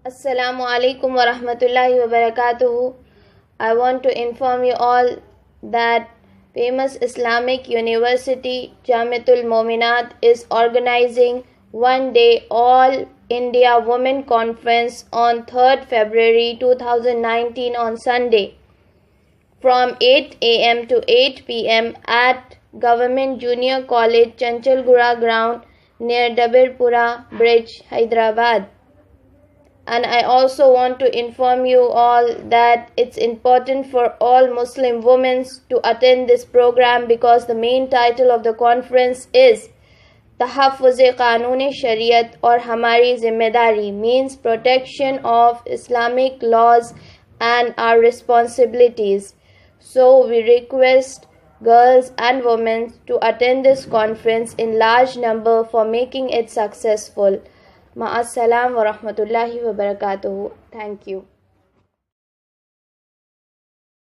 Assalamu alaikum wa rahmatullahi wa barakatuhu. I want to inform you all that famous Islamic University Jamiatul Mominat is organizing one day All India Women Conference on 3rd February 2019 on Sunday from 8 a.m. to 8 p.m. at Government Junior College Chanchalgura ground near Dabirpura Bridge, Hyderabad. And I also want to inform you all that it's important for all Muslim women to attend this program because the main title of the conference is Tahaffuz-e-Qanun-e-Shariat or Hamari Zimmedari, means protection of Islamic laws and our responsibilities. So we request girls and women to attend this conference in large number for making it successful. Ma'assalam wa rahmatullahi wa barakatuhu. Thank you.